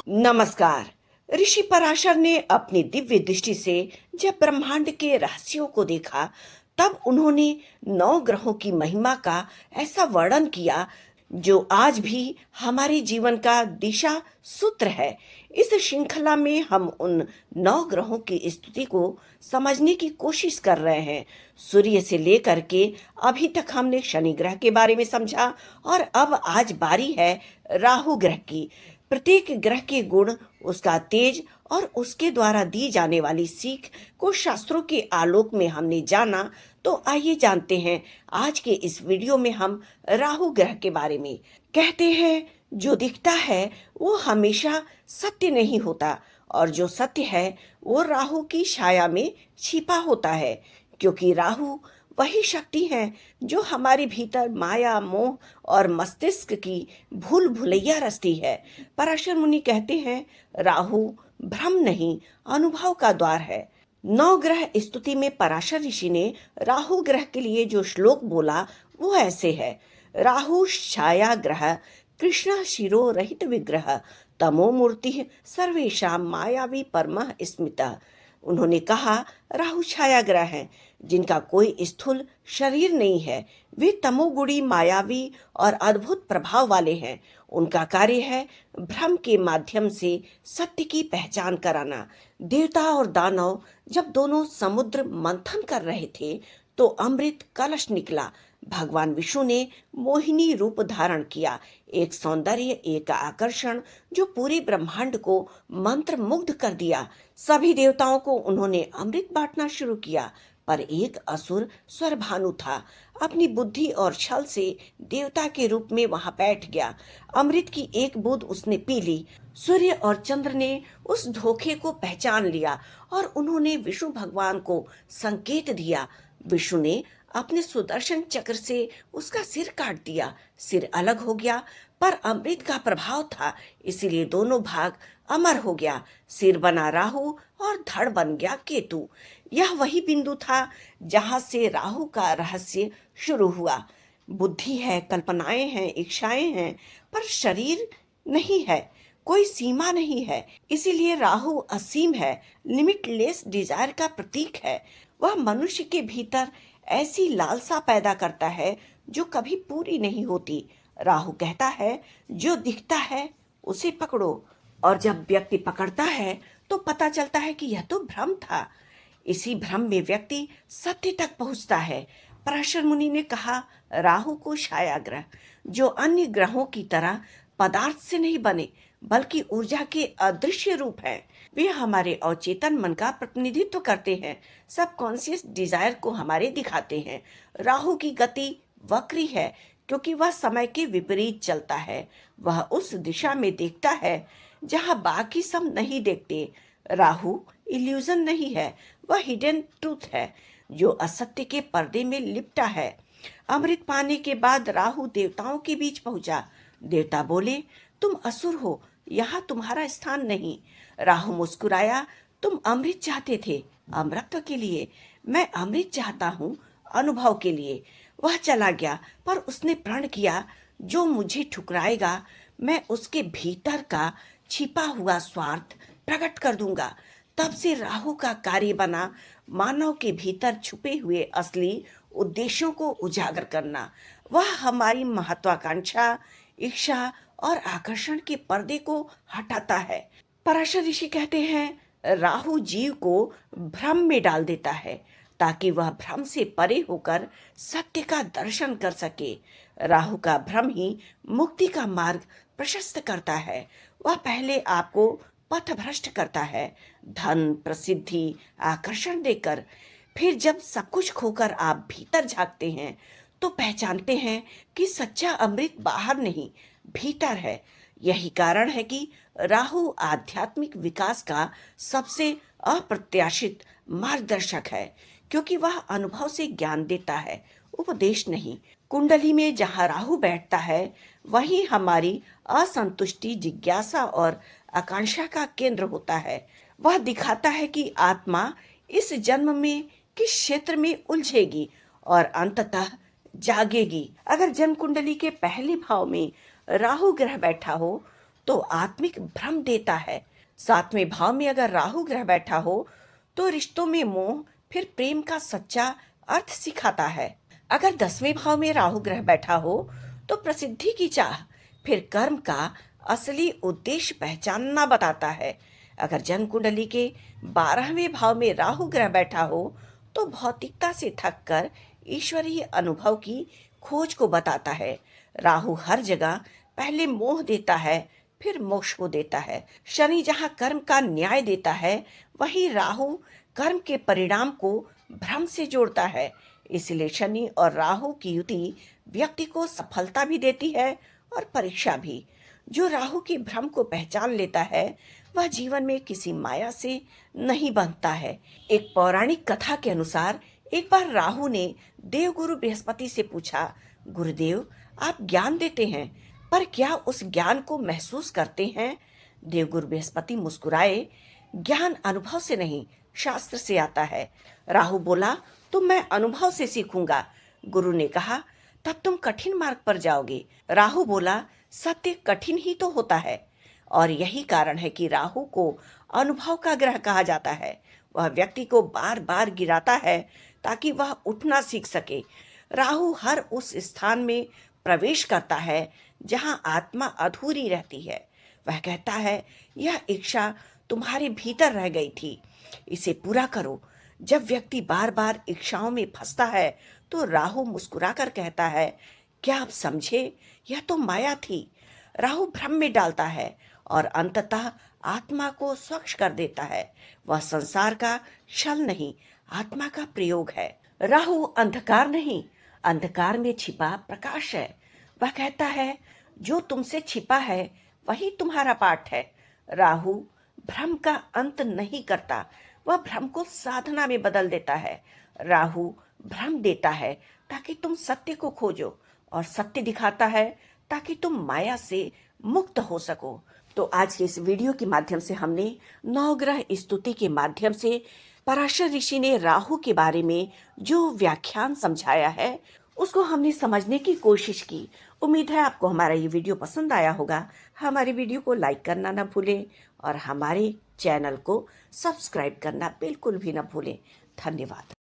नमस्कार। ऋषि पराशर ने अपनी दिव्य दृष्टि से जब ब्रह्मांड के रहस्यों को देखा, तब उन्होंने 9 ग्रहों की महिमा का ऐसा वर्णन किया जो आज भी हमारे जीवन का दिशा सूत्र है। इस श्रृंखला में हम उन 9 ग्रहों की स्थिति को समझने की कोशिश कर रहे हैं। सूर्य से लेकर के अभी तक हमने शनि ग्रह के बारे में समझा और अब आज बारी है राहु ग्रह की। प्रत्येक ग्रह के गुण, उसका तेज और उसके द्वारा दी जाने वाली सीख को शास्त्रों के आलोक में हमने जाना। तो आइए जानते हैं आज के इस वीडियो में हम राहु ग्रह के बारे में। कहते हैं जो दिखता है वो हमेशा सत्य नहीं होता, और जो सत्य है वो राहु की छाया में छिपा होता है। क्योंकि राहु वही शक्ति है जो हमारे भीतर माया, मोह और मस्तिष्क की भूल भुलैया रचती है। पराशर मुनि कहते हैं राहु भ्रम नहीं, अनुभव का द्वार है। 9 ग्रह स्तुति में पराशर ऋषि ने राहु ग्रह के लिए जो श्लोक बोला वो ऐसे है। राहु छाया ग्रह, कृष्ण शिरो रहित विग्रह, तमो मूर्ति सर्वेशा मायावी परमः स्मितः। उन्होंने कहा राहु छाया ग्रह हैं जिनका कोई स्थूल शरीर नहीं है। वे तमोगुणी, मायावी और अद्भुत प्रभाव वाले हैं। उनका कार्य है भ्रम के माध्यम से सत्य की पहचान कराना। देवता और दानव जब दोनों समुद्र मंथन कर रहे थे तो अमृत कलश निकला। भगवान विष्णु ने मोहिनी रूप धारण किया, एक सौंदर्य, एक आकर्षण जो पूरे ब्रह्मांड को मंत्र मुग्ध कर दिया। सभी देवताओं को उन्होंने अमृत बांटना शुरू किया, पर एक असुर स्वरभानु था। अपनी बुद्धि और छल से देवता के रूप में वहां बैठ गया। अमृत की एक बूंद उसने पी ली। सूर्य और चंद्र ने उस धोखे को पहचान लिया और उन्होंने विष्णु भगवान को संकेत दिया। विष्णु ने अपने सुदर्शन चक्र से उसका सिर काट दिया। सिर अलग हो गया, पर अमृत का प्रभाव था, इसीलिए दोनों भाग अमर हो गया। सिर बना राहु और धड़ बन गया केतु। यह वही बिंदु था जहां से राहु का रहस्य शुरू हुआ। बुद्धि है, कल्पनाएं हैं, इच्छाएं हैं, पर शरीर नहीं है, कोई सीमा नहीं है। इसीलिए राहु असीम है, लिमिटलेस डिजायर का प्रतीक है। वह मनुष्य के भीतर ऐसी लालसा पैदा करता है जो कभी पूरी नहीं होती। राहु कहता है जो दिखता है उसे पकड़ो, और जब व्यक्ति पकड़ता है तो पता चलता है कि यह तो भ्रम था। इसी भ्रम में व्यक्ति सत्य तक पहुंचता है। पराशर मुनि ने कहा राहु को छाया ग्रह, जो अन्य ग्रहों की तरह पदार्थ से नहीं बने बल्कि ऊर्जा के अदृश्य रूप है। वे हमारे अवचेतन मन का प्रतिनिधित्व करते हैं, सब कॉन्शियस डिजायर को हमारे दिखाते हैं। राहु की गति वक्री है क्योंकि वह समय के विपरीत चलता है। वह उस दिशा में देखता है जहां बाकी सब नहीं देखते। राहु इल्यूजन नहीं है, वह हिडन ट्रूथ है जो असत्य के पर्दे में लिपटा है। अमृत पाने के बाद राहु देवताओं के बीच पहुंचा। देवता बोले तुम असुर हो, यहाँ तुम्हारा स्थान नहीं। राहु मुस्कुराया, तुम अमृत चाहते थे, अमृतत्व के लिए। मैं अमृत चाहता हूँ, अनुभव के लिए। वह चला गया, पर उसने प्रण किया जो मुझे ठुकराएगा मैं उसके भीतर का छिपा हुआ स्वार्थ प्रकट कर दूंगा। तब से राहु का कार्य बना मानव के भीतर छुपे हुए असली उद्देश्यों को उजागर करना। वह हमारी महत्वाकांक्षा, इच्छा और आकर्षण के पर्दे को हटाता है। पराशर ऋषि कहते हैं राहु जीव को भ्रम में डाल देता है ताकि वह भ्रम से परे होकर सत्य का दर्शन कर सके। राहु का भ्रम ही मुक्ति का मार्ग प्रशस्त करता है। वह पहले आपको पथभ्रष्ट करता है, धन, प्रसिद्धि, आकर्षण देकर। फिर जब सब कुछ खोकर आप भीतर झांकते हैं तो पहचानते हैं कि सच्चा अमृत बाहर नहीं, भीतर है। यही कारण है कि राहु आध्यात्मिक विकास का सबसे अप्रत्याशित मार्गदर्शक है, क्योंकि वह अनुभव से ज्ञान देता है, उपदेश नहीं। कुंडली में जहाँ राहु बैठता है वही हमारी असंतुष्टि, जिज्ञासा और आकांक्षा का केंद्र होता है। वह दिखाता है कि आत्मा इस जन्म में किस क्षेत्र में उलझेगी और अंततः जागेगी। अगर जन्म कुंडली के पहले भाव में राहु ग्रह बैठा हो तो आत्मिक भ्रम देता है। 7वें भाव में अगर राहु ग्रह बैठा हो तो रिश्तों में मोह फिर प्रेम का सच्चा अर्थ सिखाता है। अगर 10वें भाव में राहु ग्रह बैठा हो तो प्रसिद्धि की चाह फिर कर्म का असली उद्देश्य पहचानना बताता है। अगर जन्म कुंडली के 12वें भाव में राहु ग्रह बैठा हो तो भौतिकता से थककर ईश्वरीय अनुभव की खोज को बताता है। राहु हर जगह पहले मोह देता है फिर मोक्ष को देता है। शनि जहाँ कर्म का न्याय देता है वहीं राहु कर्म के परिणाम को भ्रम से जोड़ता है। इसलिए शनि और राहु की युति व्यक्ति को सफलता भी देती है और परीक्षा भी। जो राहु की भ्रम को पहचान लेता है वह जीवन में किसी माया से नहीं बंधता है। एक पौराणिक कथा के अनुसार एक बार राहु ने देवगुरु बृहस्पति से पूछा, गुरुदेव आप ज्ञान देते हैं पर क्या उस ज्ञान को महसूस करते हैं? देवगुरु बृहस्पति मुस्कुराए, ज्ञान अनुभव से नहीं शास्त्र से आता है। राहु बोला, तो मैं अनुभव से सीखूंगा। गुरु ने कहा, तब तुम कठिन मार्ग पर जाओगे। राहु बोला, सत्य कठिन ही तो होता है। और यही कारण है कि राहु को अनुभव का ग्रह कहा जाता है। वह व्यक्ति को बार बार गिराता है ताकि वह उठना सीख सके। राहु हर उस स्थान में प्रवेश करता है जहां आत्मा अधूरी रहती है। वह कहता है, यह इच्छा तुम्हारे भीतर रह गई थी, इसे पूरा करो। जब व्यक्ति बार बार इच्छाओं में फंसता है तो राहु मुस्कुराकर कहता है, क्या आप समझे, यह तो माया थी। राहु भ्रम में डालता है और अंततः आत्मा को स्वच्छ कर देता है। वह संसार का छल नहीं, आत्मा का प्रयोग है। राहु अंधकार नहीं, अंधकार में छिपा प्रकाश है। वह कहता है, जो तुमसे छिपा है वही तुम्हारा पाठ है। राहु भ्रम का अंत नहीं करता, वह भ्रम को साधना में बदल देता है। राहु भ्रम देता है ताकि तुम सत्य को खोजो और सत्य दिखाता है ताकि तुम माया से मुक्त हो सको। तो आज के इस वीडियो के माध्यम से हमने नवग्रह स्तुति के माध्यम से पराशर ऋषि ने राहु के बारे में जो व्याख्यान समझाया है उसको हमने समझने की कोशिश की। उम्मीद है आपको हमारा ये वीडियो पसंद आया होगा। हमारे वीडियो को लाइक करना ना भूलें और हमारे चैनल को सब्सक्राइब करना बिल्कुल भी ना भूलें। धन्यवाद।